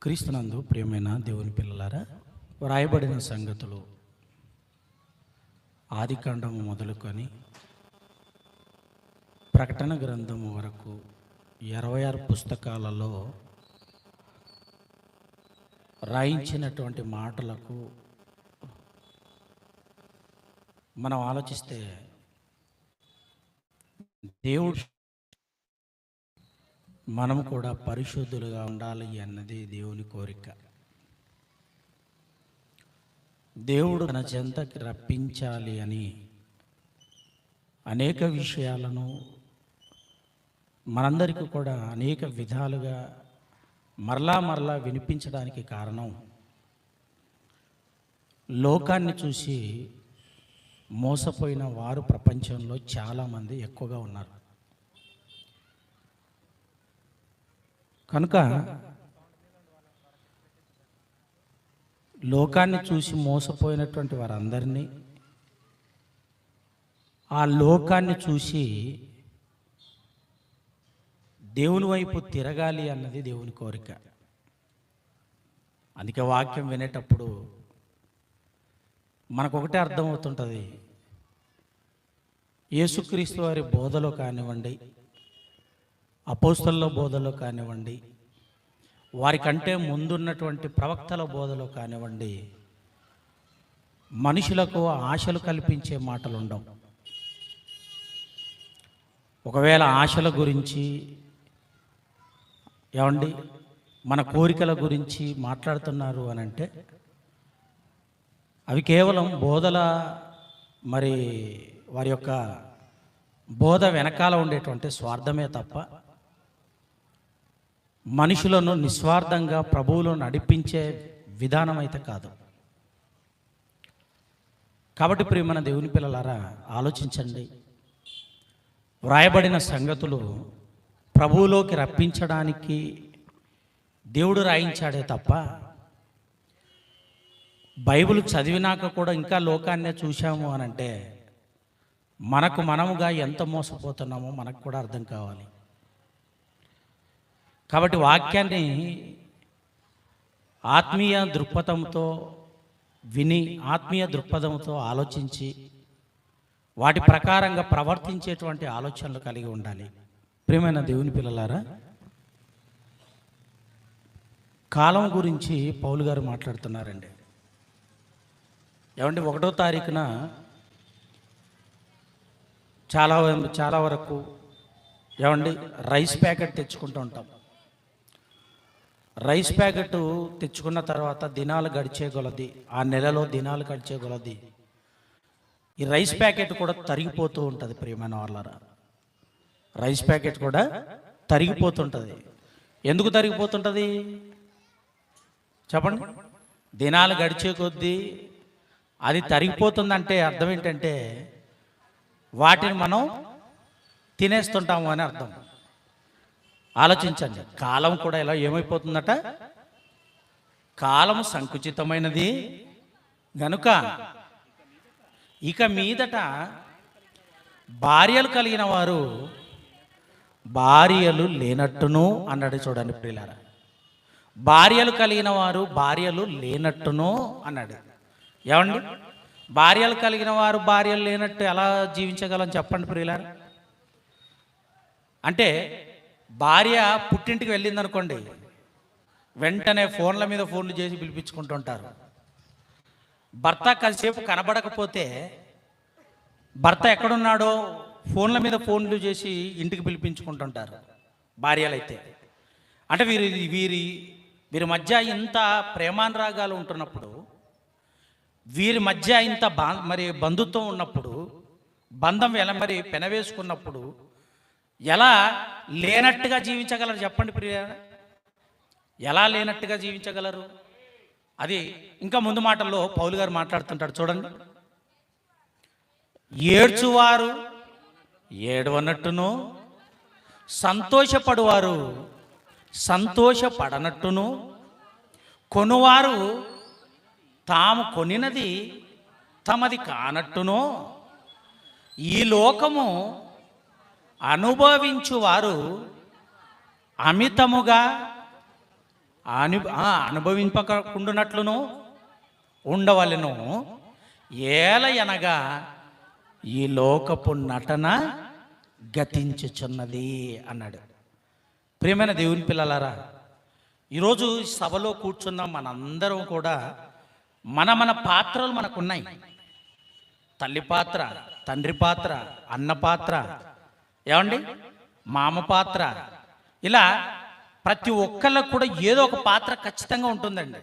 క్రీస్తునందు ప్రియమైన దేవుని పిల్లలారా, వ్రాయబడిన సంగతులు ఆదికాండము మొదలుకొని ప్రకటన గ్రంథము వరకు 26 పుస్తకాలలో రాయించినటువంటి మాటలకు మనం ఆలోచిస్తే దేవుడు మనం కూడా పరిశుద్ధులుగా ఉండాలి అన్నది దేవుని కోరిక. దేవుడు తన చెంతకి రప్పించాలి అని అనేక విషయాలను మనందరికీ కూడా అనేక విధాలుగా మరలా వినిపించడానికి కారణం, లోకాన్ని చూసి మోసపోయిన వారు ప్రపంచంలో చాలామంది ఎక్కువగా ఉన్నారు. కనుక లోకాన్ని చూసి మోసపోయినటువంటి వారందరినీ, ఆ లోకాన్ని చూసి దేవుని వైపు తిరగాలి అన్నది దేవుని కోరిక. అందుకే వాక్యం వినేటప్పుడు మనకొకటే అర్థమవుతుంటుంది. యేసుక్రీస్తు వారి బోధలో కానివ్వండి, అపోస్తలుల బోధలో కానివ్వండి, వారికంటే ముందున్నటువంటి ప్రవక్తల బోధలో కానివ్వండి, మనుషులకు ఆశలు కల్పించే మాటలు ఉండవు. ఒకవేళ ఆశల గురించి మన కోరికల గురించి మాట్లాడుతున్నారు అని అంటే అవి కేవలం బోధల వారి యొక్క బోధ వెనకాల ఉండేటువంటి స్వార్థమే తప్ప మనుషులను నిస్వార్థంగా ప్రభువులో నడిపించే విధానం అయితే కాదు. కాబట్టి ప్రియమైన దేవుని పిల్లలారా, ఆలోచించండి. వ్రాయబడిన సంగతులు ప్రభువులోకి రప్పించడానికి దేవుడు రాయించాడే తప్ప బైబిల్ చదివినాక కూడా ఇంకా లోకాన్నే చూశాము అని అంటే మనముగా ఎంత మోసపోతున్నామో మనకు కూడా అర్థం కావాలి. కాబట్టి వాక్యాన్ని ఆత్మీయ దృక్పథంతో విని, ఆత్మీయ దృక్పథంతో ఆలోచించి వాటి ప్రకారంగా ప్రవర్తించేటువంటి ఆలోచనలు కలిగి ఉండాలి. ప్రియమైన దేవుని పిల్లలారా, కాలం గురించి పౌలు గారు మాట్లాడుతున్నారండి. 1వ తారీఖున చాలా వరకు రైస్ ప్యాకెట్ తెచ్చుకుంటూ ఉంటాం. రైస్ ప్యాకెట్ తెచ్చుకున్న తర్వాత దినాలు గడిచే కొలది, ఆ నెలలో దినాలు గడిచే కొలది ఈ రైస్ ప్యాకెట్ కూడా తరిగిపోతూ ఉంటుంది. ప్రియమైన వాళ్ళారా, రైస్ ప్యాకెట్ కూడా తరిగిపోతుంటుంది. ఎందుకు తరిగిపోతుంటుంది చెప్పండి? దినాలు గడిచే కొద్దీ అది తరిగిపోతుందంటే అర్థం ఏంటంటే వాటిని మనం తినేస్తుంటాము అని అర్థం. ఆలోచించండి. కాలం కూడా ఇలా ఏమైపోతుందట? కాలము సంకుచితమైనది గనుక ఇక మీదట భార్యలు కలిగిన వారు భార్యలు లేనట్టును అన్నాడు. చూడండి ప్రియులారా, భార్యలు కలిగిన వారు భార్యలు లేనట్టును అన్నాడు. భార్యలు కలిగిన వారు భార్యలు లేనట్టు ఎలా జీవించగలం చెప్పండి ప్రియులారా? అంటే భార్య పుట్టింటికి వెళ్ళింది అనుకోండి, వెంటనే ఫోన్ల మీద ఫోన్లు చేసి పిలిపించుకుంటుంటారు. భర్త కాసేపు కనబడకపోతే భర్త ఎక్కడున్నాడో ఫోన్ల మీద ఫోన్లు చేసి ఇంటికి పిలిపించుకుంటుంటారు భార్యలైతే. అంటే వీరి మధ్య ఇంత ప్రేమానురాగాలు ఉంటున్నప్పుడు, వీరి మధ్య ఇంత బంధుత్వం ఉన్నప్పుడు, బంధం ఎలా పెనవేసుకున్నప్పుడు ఎలా లేనట్టుగా జీవించగలరు చెప్పండి ప్రియ? ఎలా లేనట్టుగా జీవించగలరు? అది ఇంకా ముందు మాటల్లో పౌలు గారు మాట్లాడుతుంటాడు. చూడండి, ఏడ్చువారు ఏడవనట్టును, సంతోషపడువారు సంతోషపడనట్టును, కొనువారు తాము కొనినది తమది కానట్టును, ఈ లోకము అనుభవించువారు అమితముగా అనుభవింపకుండునట్లును ఉండవలెను. ఏల అనగా ఈ లోకపు నటన గతించుచున్నది అన్నాడు. ప్రియమైన దేవుని పిల్లలారా, ఈరోజు సభలో కూర్చున్న మనందరం కూడా మన పాత్రలు మనకున్నాయి. తల్లి పాత్ర, తండ్రి పాత్ర, అన్న పాత్ర, ఏమండి మామ పాత్ర, ఇలా ప్రతి ఒక్కళ్ళకు కూడా ఏదో ఒక పాత్ర ఖచ్చితంగా ఉంటుందండి.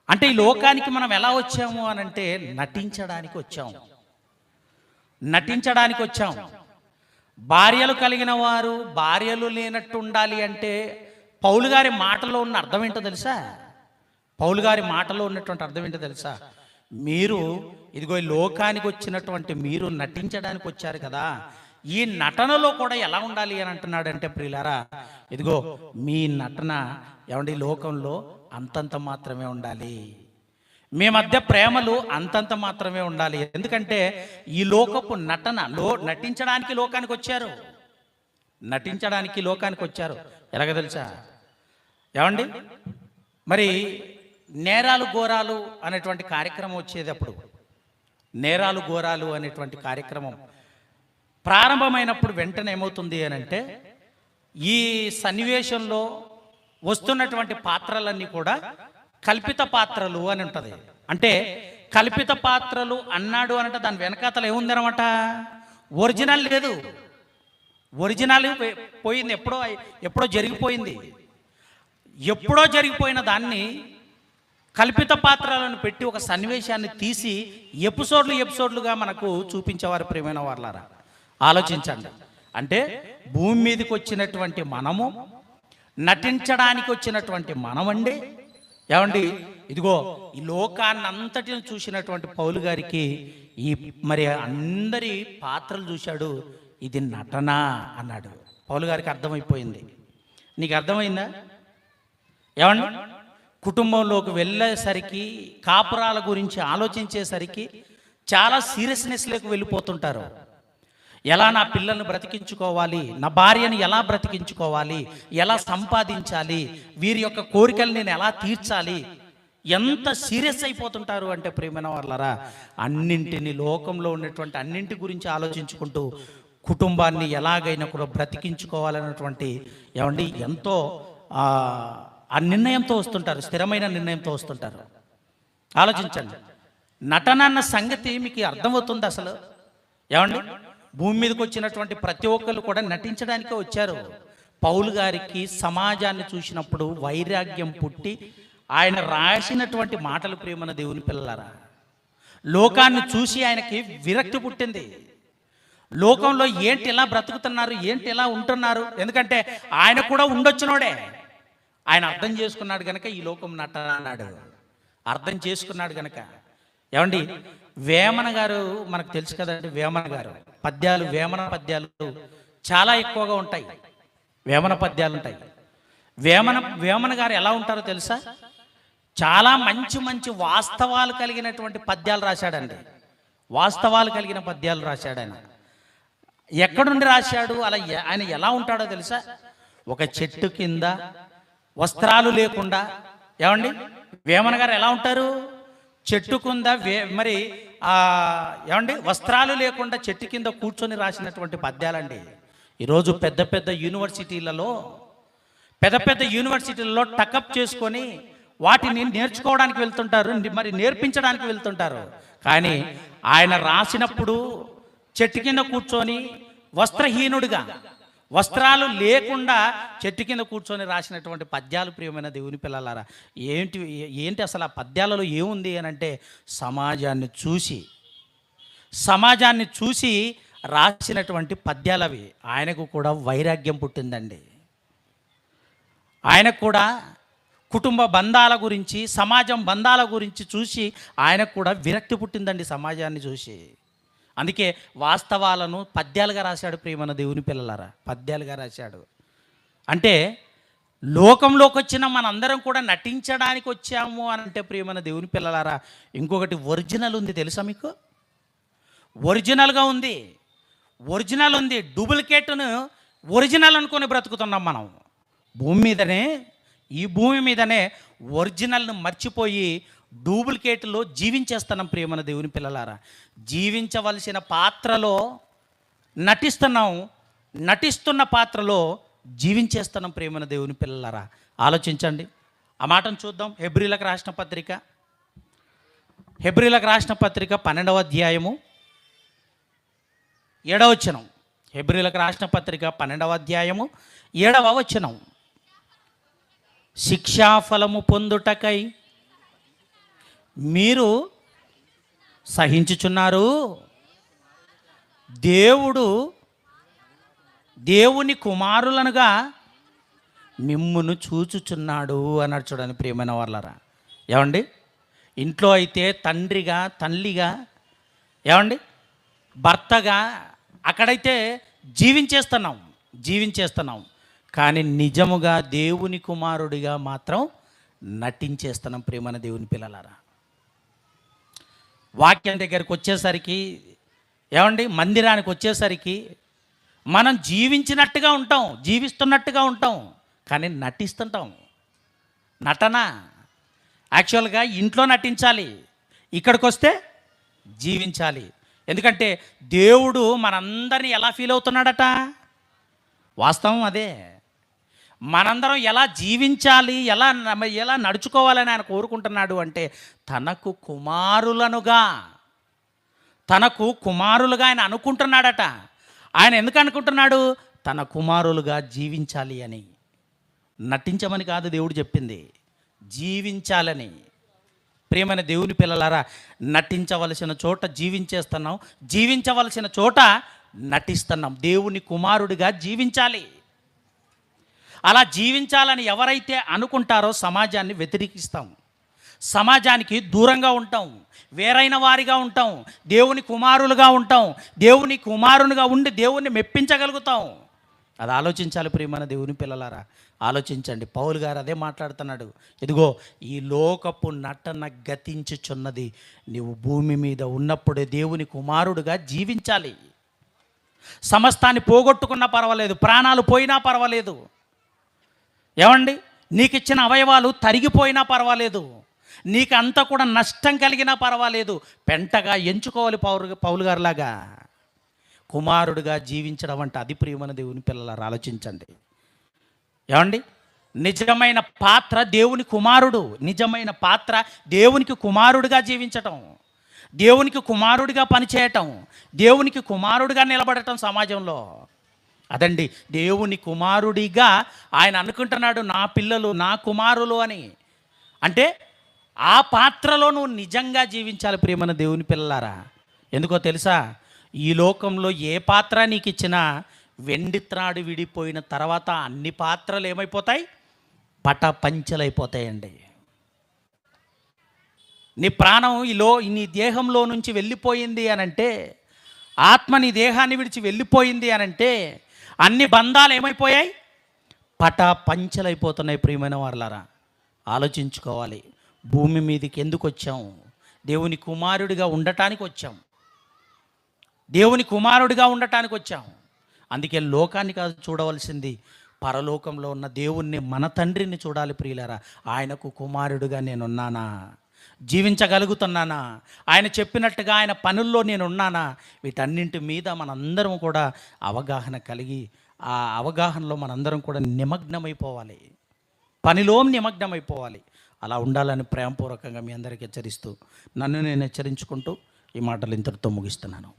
అంటే ఈ లోకానికి మనం ఎలా వచ్చాము అని అంటే నటించడానికి వచ్చాము. భార్యలు కలిగిన వారు భార్యలు లేనట్టు ఉండాలి అంటే పౌలు గారి మాటలో ఉన్న అర్థం ఏంటో తెలుసా? పౌలు గారి మాటలో ఉన్నటువంటి అర్థం ఏంటో తెలుసా? మీరు ఇదిగో ఈ లోకానికి వచ్చినటువంటి మీరు నటించడానికి వచ్చారు కదా, ఈ నటనలో కూడా ఎలా ఉండాలి అని అంటున్నాడంటే ప్రియులారా, ఇదిగో మీ నటన ఏమండి లోకంలో అంతంత మాత్రమే ఉండాలి. మీ మధ్య ప్రేమలు అంతంత మాత్రమే ఉండాలి. ఎందుకంటే ఈ లోకపు నటించడానికి లోకానికి వచ్చారు. ఎలాగ తెలుసా? ఏమండి మరి నేరాలు ఘోరాలు అనేటువంటి కార్యక్రమం వచ్చేటప్పుడు, నేరాలు ఘోరాలు అనేటువంటి కార్యక్రమం ప్రారంభమైనప్పుడు వెంటనే ఏమవుతుంది అని అంటే ఈ సన్నివేశంలో వస్తున్నటువంటి పాత్రలన్నీ కూడా కల్పిత పాత్రలు అని ఉంటుంది. అంటే కల్పిత పాత్రలు అన్నాడు అంటే దాని వెనకాతలు ఏముంది అనమాట? ఒరిజినల్ లేదు. ఒరిజినల్ పోయింది, ఎప్పుడో జరిగిపోయింది. ఎప్పుడో జరిగిపోయిన దాన్ని కల్పిత పాత్రలను పెట్టి ఒక సన్నివేశాన్ని తీసి ఎపిసోడ్లుగా మనకు చూపించేవారు. ప్రియమైన వారలారా, ఆలోచించండి. అంటే భూమి మీదకి వచ్చినటువంటి మనము, నటించడానికి వచ్చినటువంటి మనమండి. ఏమండి ఇదిగో ఈ లోకాన్ని అంతటిని చూసినటువంటి పౌలు గారికి ఈ మరి అందరి పాత్రలు చూశాడు. ఇది నటన అన్నాడు. పౌలు గారికి అర్థమైపోయింది. నీకు అర్థమైందా? ఏమండి కుటుంబంలోకి వెళ్ళేసరికి, కాపురాల గురించి ఆలోచించేసరికి చాలా సీరియస్నెస్లోకి వెళ్ళిపోతుంటారు. ఎలా నా పిల్లల్ని బ్రతికించుకోవాలి, నా భార్యని ఎలా బ్రతికించుకోవాలి, ఎలా సంపాదించాలి, వీరి యొక్క కోరికలు నేను ఎలా తీర్చాలి, ఎంత సీరియస్ అయిపోతుంటారు అంటే ప్రియమైన వాళ్ళరా, అన్నింటిని లోకంలో ఉన్నటువంటి అన్నింటి గురించి ఆలోచించుకుంటూ కుటుంబాన్ని ఎలాగైనా కూడా బ్రతికించుకోవాలన్నటువంటి ఏమండి ఎంతో ఆ నిర్ణయంతో వస్తుంటారు, స్థిరమైన నిర్ణయంతో వస్తుంటారు. ఆలోచించండి. నటన అన్న సంగతి మీకు అర్థమవుతుంది అసలు? ఏమండి భూమి మీదకి వచ్చినటువంటి ప్రతి ఒక్కరు కూడా నటించడానికే వచ్చారు. పౌలు గారికి సమాజాన్ని చూసినప్పుడు వైరాగ్యం పుట్టి ఆయన రాసినటువంటి మాటలు, ప్రియమైన దేవుని పిల్లలారా, లోకాన్ని చూసి ఆయనకి విరక్తి పుట్టింది. లోకంలో ఏంటి ఎలా బ్రతుకుతున్నారు, ఏంటి ఎలా ఉంటున్నారు, ఎందుకంటే ఆయన కూడా ఉండొచ్చినోడే. ఆయన అర్థం చేసుకున్నాడు కనుక ఈ లోకం నటన అన్నాడు. అర్థం చేసుకున్నాడు కనుక. ఏమండి వేమన గారు మనకు తెలుసు కదండి. వేమన గారు వేమన పద్యాలు చాలా ఎక్కువగా ఉంటాయి. వేమన పద్యాలు ఉంటాయి. వేమన గారు ఎలా ఉంటారో తెలుసా? చాలా మంచి మంచి వాస్తవాలు కలిగినటువంటి పద్యాలు రాశాడండి. వాస్తవాలు కలిగిన పద్యాలు రాశాడు ఆయన. ఎక్కడుండి రాశాడు? అలా ఆయన ఎలా ఉంటాడో తెలుసా? ఒక చెట్టు కింద వస్త్రాలు లేకుండా, ఏమండి వేమన గారు ఎలా ఉంటారు? చెట్టు కింద మరి ఏమండి వస్త్రాలు లేకుండా చెట్టు కింద కూర్చొని రాసినటువంటి పద్యాలండి. ఈరోజు పెద్ద పెద్ద యూనివర్సిటీలలో టకప్ చేసుకొని వాటిని నేర్చుకోవడానికి వెళ్తుంటారు, మరి నేర్పించడానికి వెళ్తుంటారు. కానీ ఆయన రాసినప్పుడు చెట్టు కింద కూర్చొని వస్త్రహీనుడిగా, వస్త్రాలు లేకుండా చెట్టు కింద కూర్చొని రాసినటువంటి పద్యాలు, ప్రియమైన దేవుని పిల్లలారా, ఏంటి అసలు ఆ పద్యాలలో ఏముంది అని అంటే సమాజాన్ని చూసి రాసినటువంటి పద్యాలు అవి. ఆయనకు కూడా వైరాగ్యం పుట్టిందండి. ఆయనకు కూడా కుటుంబ బంధాల గురించి, సమాజం బంధాల గురించి చూసి ఆయనకు కూడా విరక్తి పుట్టిందండి సమాజాన్ని చూసి. అందుకే వాస్తవాలను పద్యాలుగా రాశాడు. ప్రియమైన దేవుని పిల్లలారా, పద్యాలుగా రాశాడు. అంటే లోకంలోకి వచ్చిన మనందరం కూడా నటించడానికి వచ్చాము అని అంటే ప్రియమైన దేవుని పిల్లలారా, ఇంకొకటి ఒరిజినల్ ఉంది తెలుసా మీకు? ఒరిజినల్గా ఉంది, ఒరిజినల్ ఉంది. డూప్లికేట్ను ఒరిజినల్ అనుకొని బ్రతుకుతున్నాం మనం. భూమి మీదనే ఈ భూమి మీదనే ఒరిజినల్ను మర్చిపోయి డూప్లికేట్లో జీవించేస్తున్నాం ప్రియమైన దేవుని పిల్లలారా. జీవించవలసిన పాత్రలో నటిస్తున్నాం, నటిస్తున్న పాత్రలో జీవించేస్తున్నాం ప్రియమైన దేవుని పిల్లలారా. ఆలోచించండి, ఆ మాటను చూద్దాం. హెబ్రీలకు రాసిన పత్రిక 12వ అధ్యాయము 7వ వచనం. హెబ్రీలకు రాసిన పత్రిక 12వ అధ్యాయము 7వ వచనం. శిక్షాఫలము పొందుటకై మీరు సహించుచున్నారు, దేవుని కుమారులనుగా మిమ్మును చూచుచున్నాడు అన్నాడు. చూడండి ప్రియమైన వాళ్ళరా. ఏమండి, ఇంట్లో అయితే తండ్రిగా, తల్లిగా, ఏమండి భర్తగా, అక్కడైతే జీవించేస్తున్నాం. కానీ నిజముగా దేవుని కుమారుడిగా మాత్రం నటించేస్తున్నాం ప్రియమైన దేవుని పిల్లలారా. వాక్యం దగ్గరికి వచ్చేసరికి, ఏమండి మందిరానికి వచ్చేసరికి మనం జీవిస్తున్నట్టుగా ఉంటాం, కానీ నటిస్తుంటాం. నటన. యాక్చువల్గా ఇంట్లో నటించాలి, ఇక్కడికి వస్తే జీవించాలి. ఎందుకంటే దేవుడు మనందరినీ ఎలా ఫీల్ అవుతున్నాడట? వాస్తవం అదే. మనందరం ఎలా జీవించాలి, ఎలా నడుచుకోవాలని ఆయన కోరుకుంటున్నాడు అంటే తనకు కుమారులుగా ఆయన అనుకుంటున్నాడట. ఆయన ఎందుకు అనుకుంటున్నాడు? తన కుమారులుగా జీవించాలి అని. నటించమని కాదు దేవుడు చెప్పింది, జీవించాలని. ప్రియమైన దేవుని పిల్లలారా, నటించవలసిన చోట జీవించేస్తున్నాం, జీవించవలసిన చోట నటిస్తున్నాం. దేవుని కుమారుడిగా జీవించాలి. అలా జీవించాలని ఎవరైతే అనుకుంటారో సమాజాన్ని వ్యతిరేకిస్తాం, సమాజానికి దూరంగా ఉంటాం, వేరైన వారిగా ఉంటాం, దేవుని కుమారులుగా ఉంటాం, దేవుని కుమారునిగా ఉండి దేవుణ్ణి మెప్పించగలుగుతాం. అది ఆలోచించాలి ప్రియమైన దేవుని పిల్లలారా. ఆలోచించండి. పౌలు గారు అదే మాట్లాడుతున్నాడు. ఇదిగో ఈ లోకపు నటన గతించుచున్నది, నీవు భూమి మీద ఉన్నప్పుడే దేవుని కుమారుడుగా జీవించాలి. సమస్తాన్ని పోగొట్టుకున్నా పర్వాలేదు, ప్రాణాలు పోయినా పర్వాలేదు, ఏమండి నీకు ఇచ్చిన అవయవాలు తరిగిపోయినా పర్వాలేదు, నీకు అంతా కూడా నష్టం కలిగినా పర్వాలేదు, పెంటగా ఎంచుకోవాలి పౌలు గారిలాగా కుమారుడుగా జీవించడం అంటే. అది ప్రియమైన దేవుని పిల్లలారా, ఆలోచించండి. ఏమండి నిజమైన పాత్ర దేవుని కుమారుడు, నిజమైన పాత్ర దేవునికి కుమారుడిగా జీవించటం, దేవునికి కుమారుడిగా పనిచేయటం, దేవునికి కుమారుడిగా నిలబడటం సమాజంలో. అదండి దేవుని కుమారుడిగా ఆయన అనుకుంటున్నాడు, నా పిల్లలు నా కుమారులు అని. అంటే ఆ పాత్రలో నువ్వు నిజంగా జీవించాలి ప్రియమైన దేవుని పిల్లలారా. ఎందుకో తెలుసా? ఈ లోకంలో ఏ పాత్ర నీకు ఇచ్చినా వెండి త్రాడు విడిపోయిన తర్వాత అన్ని పాత్రలు ఏమైపోతాయి? పటపంచలైపోతాయండి. నీ ప్రాణం నీ దేహంలో నుంచి వెళ్ళిపోయింది అనంటే, ఆత్మ నీ దేహాన్ని విడిచి వెళ్ళిపోయింది అనంటే అన్ని బంధాలు ఏమైపోయాయి? పటపంచలైపోతున్నాయి ప్రియమైన వారలారా. ఆలోచించుకోవాలి. భూమి మీదకి ఎందుకు వచ్చాం? దేవుని కుమారుడిగా ఉండటానికి వచ్చాం, దేవుని కుమారుడిగా ఉండటానికి వచ్చాం. అందుకే లోకాన్ని కాదు చూడవలసింది, పరలోకంలో ఉన్న దేవుణ్ణి, మన తండ్రిని చూడాలి ప్రియులారా. ఆయనకు కుమారుడిగా నేనున్నానా? జీవించగలుగుతున్నానా? ఆయన చెప్పినట్టుగా ఆయన పనుల్లో నేనున్నానా? వీటన్నింటి మీద మనందరం కూడా అవగాహన కలిగి, ఆ అవగాహనలో మనందరం కూడా నిమగ్నమైపోవాలి, పనిలో నిమగ్నమైపోవాలి. అలా ఉండాలని ప్రేమపూర్వకంగా మీ అందరికీ హెచ్చరిస్తూ, నన్ను నేను హెచ్చరించుకుంటూ ఈ మాటలు ఇంతటితో ముగిస్తున్నాను.